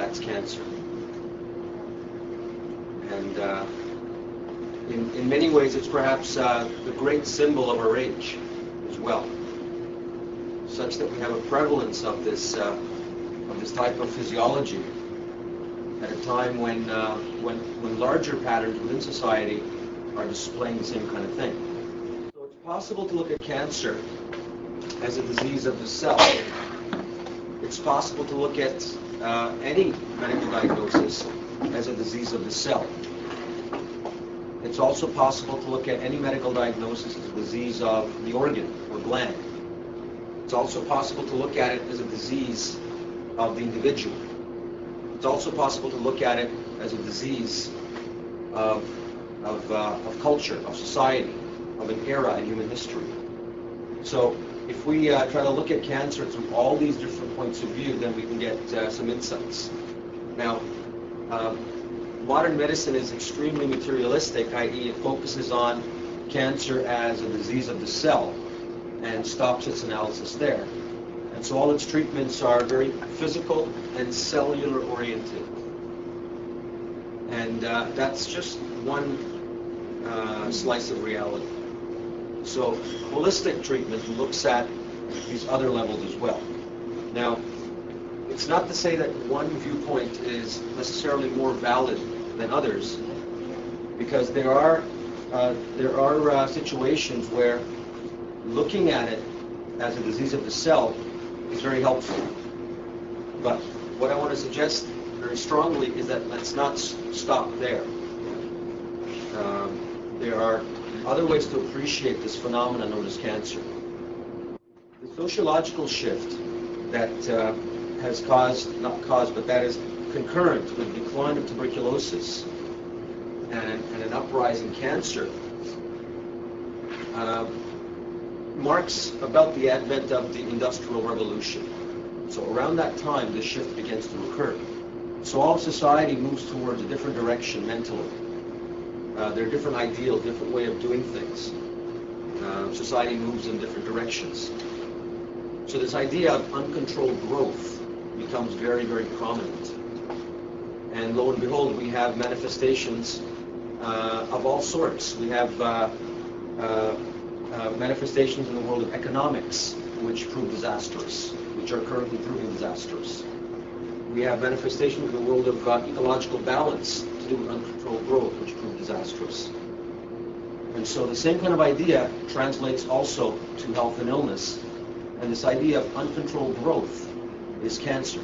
that's cancer. And in many ways, it's perhaps the great symbol of our age as well, such that we have a prevalence of this type of physiology at a time when larger patterns within society are displaying the same kind of thing. So it's possible to look at cancer as a disease of the cell. It's possible to look at any medical diagnosis as a disease of the cell. It's also possible to look at any medical diagnosis as a disease of the organ or gland. It's also possible to look at it as a disease of the individual. It's also possible to look at it as a disease of culture, of society, of an era in human history. So if we try to look at cancer through all these different points of view, then we can get some insights. Now, modern medicine is extremely materialistic, i.e. it focuses on cancer as a disease of the cell and stops its analysis there. And so all its treatments are very physical and cellular oriented. And that's just one slice of reality. So holistic treatment looks at these other levels as well. Now, it's not to say that one viewpoint is necessarily more valid than others, because there are situations where looking at it as a disease of the cell is very helpful. But what I want to suggest very strongly is that let's not stop there. There are other ways to appreciate this phenomenon known as cancer. The sociological shift that has caused, not caused, but that is concurrent with the decline of tuberculosis and an uprise in cancer marks about the advent of the Industrial Revolution. So around that time, this shift begins to occur. So all society moves towards a different direction mentally. There are different ideals, different way of doing things. Society moves in different directions. So this idea of uncontrolled growth becomes very, very prominent. And lo and behold, we have manifestations of all sorts. We have manifestations in the world of economics, which prove disastrous, which are currently proving disastrous. We have manifestations in the world of ecological balance to do with uncontrolled growth, which prove disastrous. And so the same kind of idea translates also to health and illness. And this idea of uncontrolled growth is cancer.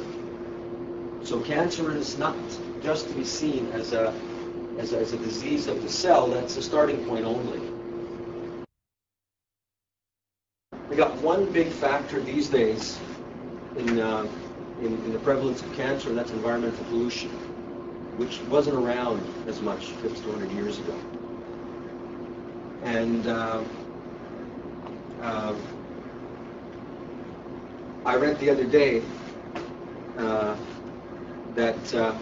So cancer is not just to be seen as a disease of the cell. That's a starting point only. We got one big factor these days in the prevalence of cancer, and that's environmental pollution, which wasn't around as much 50 to 100 years ago. And I read the other day that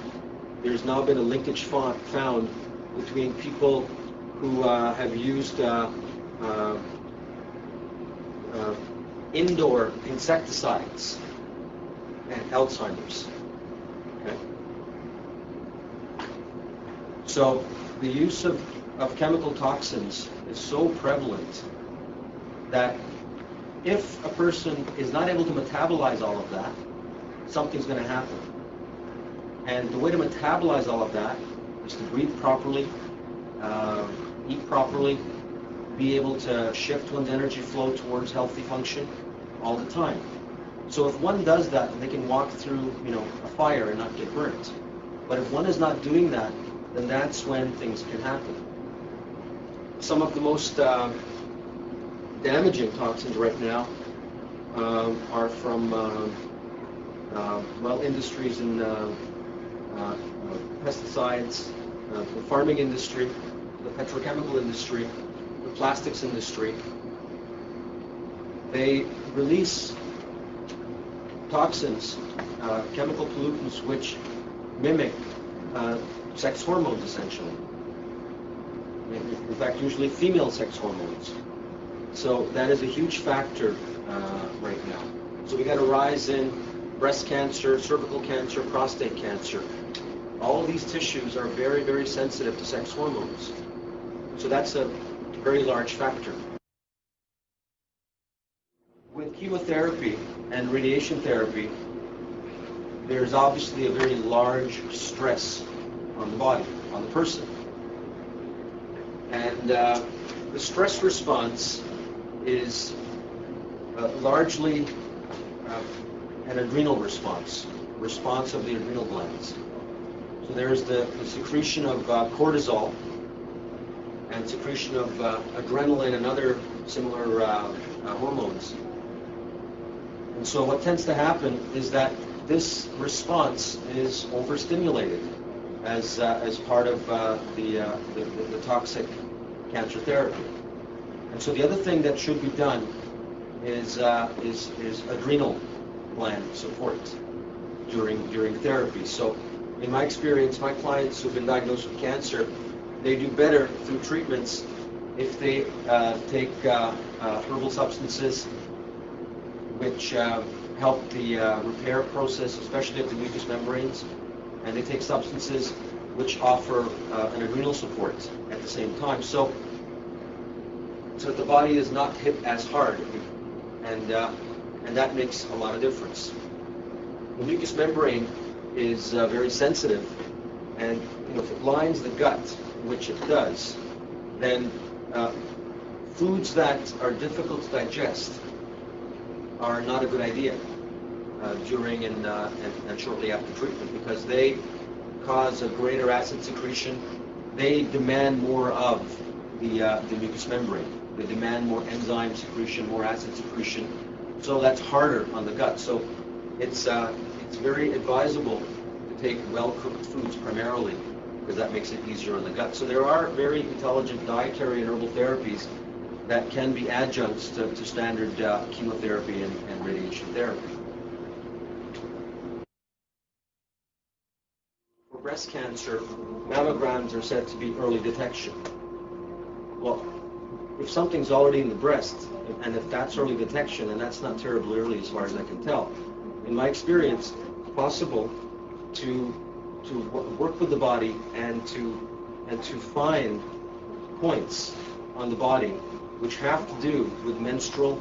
there's now been a linkage found between people who have used indoor insecticides and Alzheimer's. Okay? So the use of chemical toxins is so prevalent that if a person is not able to metabolize all of that, something's going to happen. And the way to metabolize all of that is to breathe properly, eat properly, be able to shift one's energy flow towards healthy function all the time. So if one does that, they can walk through, a fire and not get burnt. But if one is not doing that, then that's when things can happen. Some of the most damaging toxins right now are from industries in pesticides, the farming industry, the petrochemical industry, the plastics industry. They release toxins, chemical pollutants, which mimic sex hormones, essentially. In fact, usually female sex hormones. So that is a huge factor right now. So we got a rise in breast cancer, cervical cancer, prostate cancer. All of these tissues are very, very sensitive to sex hormones. So that's a very large factor. With chemotherapy and radiation therapy, there's obviously a very large stress on the body, on the person. And the stress response is largely an adrenal response of the adrenal glands. So there's the secretion of cortisol and secretion of adrenaline and other similar hormones. And so what tends to happen is that this response is overstimulated as part of the toxic cancer therapy. And so the other thing that should be done is adrenal gland support during therapy. So in my experience, my clients who've been diagnosed with cancer, they do better through treatments if they take herbal substances which help the repair process, especially of the mucous membranes, and they take substances which offer an adrenal support at the same time. So that the body is not hit as hard, and that makes a lot of difference. The mucous membrane is very sensitive, and if it lines the gut, which it does, then foods that are difficult to digest are not a good idea during and shortly after treatment, because they cause a greater acid secretion. They demand more of the mucous membrane. They demand more enzyme secretion, more acid secretion. So that's harder on the gut. So it's very advisable to take well-cooked foods primarily, because that makes it easier on the gut. So there are very intelligent dietary and herbal therapies that can be adjuncts to standard chemotherapy and radiation therapy. For breast cancer, mammograms are said to be early detection. Well, if something's already in the breast, and if that's early detection, then that's not terribly early as far as I can tell. In my experience, it's possible to work with the body and to find points on the body which have to do with menstrual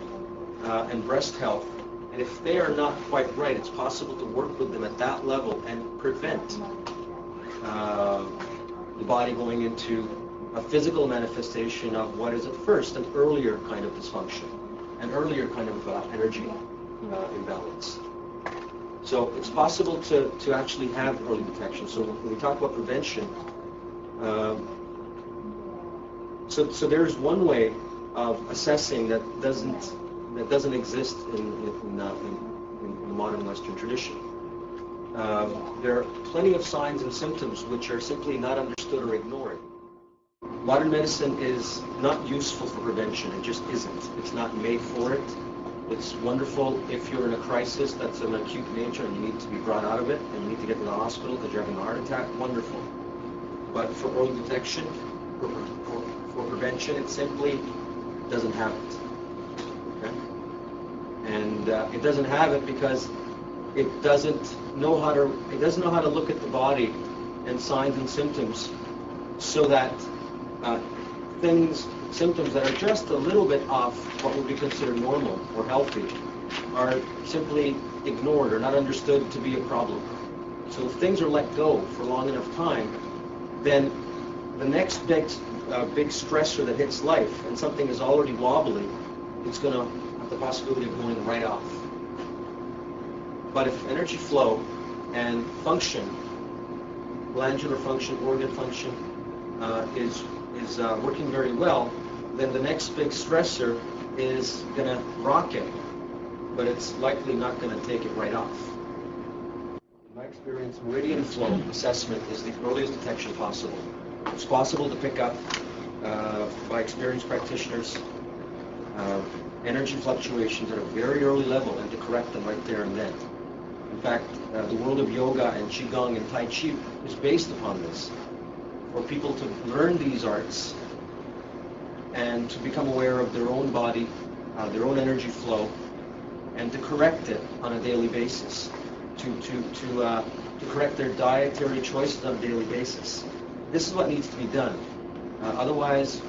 and breast health. And if they are not quite right, it's possible to work with them at that level and prevent the body going into a physical manifestation of what is at first an earlier kind of dysfunction, an earlier kind of energy imbalance. So it's possible to actually have early detection. So when we talk about prevention, so there's one way of assessing that doesn't exist in the modern Western tradition. There are plenty of signs and symptoms which are simply not understood or ignored. Modern medicine is not useful for prevention. It just isn't. It's not made for it. It's wonderful if you're in a crisis that's of an acute nature and you need to be brought out of it and you need to get to the hospital because you're having a heart attack. Wonderful. But for early detection, for prevention, it simply doesn't have it. Okay? And it doesn't have it because it doesn't know how to look at the body and signs and symptoms so that symptoms that are just a little bit off what would be considered normal or healthy are simply ignored or not understood to be a problem. So if things are let go for long enough time, then the next big stressor that hits life, and something is already wobbly, it's going to have the possibility of going right off. But if energy flow and function, glandular function, organ function, is working very well, then the next big stressor is going to rock it, but it's likely not going to take it right off. In my experience, meridian flow assessment is the earliest detection possible. It's possible to pick up by experienced practitioners energy fluctuations at a very early level and to correct them right there and then. In fact, the world of yoga and qigong and tai chi is based upon this. For people to learn these arts and to become aware of their own body, their own energy flow, and to correct it on a daily basis. to correct their dietary choices on a daily basis. This is what needs to be done. Otherwise,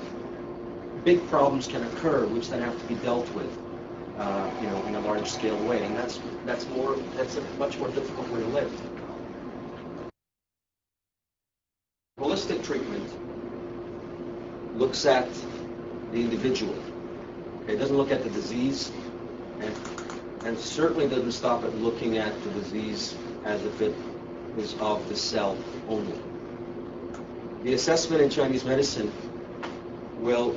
big problems can occur, which then have to be dealt with, in a large-scale way, and that's a much more difficult way to live. Holistic treatment looks at the individual. It doesn't look at the disease, and certainly doesn't stop at looking at the disease as if it is of the cell only. The assessment in Chinese medicine will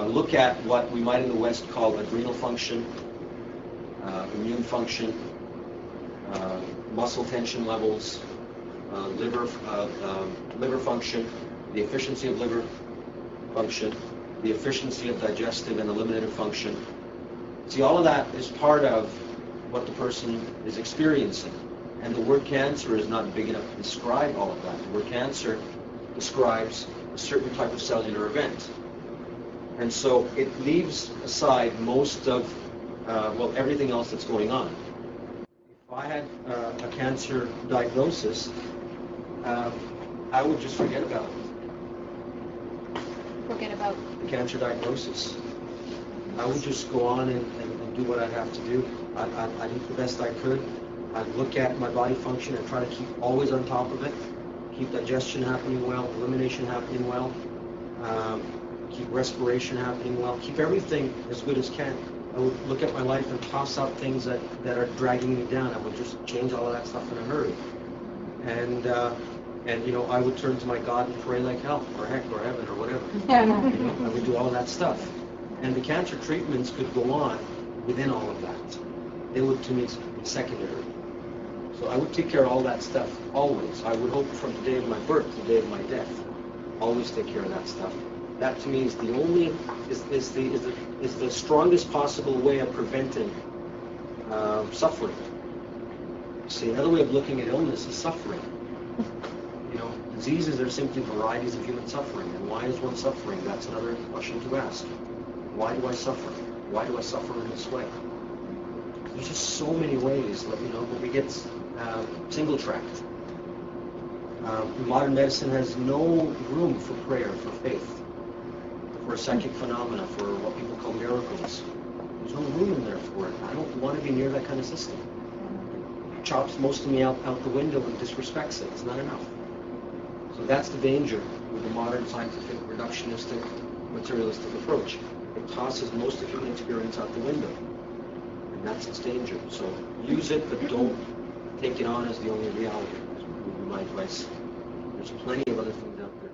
look at what we might in the West call adrenal function, immune function, muscle tension levels, liver function, the efficiency of liver function, the efficiency of digestive and eliminative function. See, all of that is part of what the person is experiencing. And the word cancer is not big enough to describe all of that. The word cancer describes a certain type of cellular event. And so it leaves aside most of, everything else that's going on. If I had a cancer diagnosis, I would just forget about it. Forget about? The cancer diagnosis. I would just go on and do what I'd have to do. I'd eat the best I could. I'd look at my body function and try to keep always on top of it. Keep digestion happening well, elimination happening well, keep respiration happening well, keep everything as good as can. I would look at my life and toss out things that are dragging me down. I would just change all of that stuff in a hurry. And I would turn to my God and pray like hell, or heck, or heaven, or whatever. I would do all of that stuff. And the cancer treatments could go on within all of that. They would, to me, be secondary. So I would take care of all that stuff, always. I would hope from the day of my birth to the day of my death, always take care of that stuff. That to me is the only, is the strongest possible way of preventing suffering. See, another way of looking at illness is suffering. Diseases are simply varieties of human suffering. And why is one suffering? That's another question to ask. Why do I suffer? Why do I suffer in this way? There's just so many ways that we get single-tracked. Modern medicine has no room for prayer, for faith, for psychic phenomena, for what people call miracles. There's no room in there for it. I don't want to be near that kind of system. It chops most of me out the window and disrespects it. It's not enough. So that's the danger with the modern scientific, reductionistic, materialistic approach. It tosses most of human experience out the window. And that's its danger. So use it, but don't take it on as the only reality. That would be my advice. There's plenty of other things out there.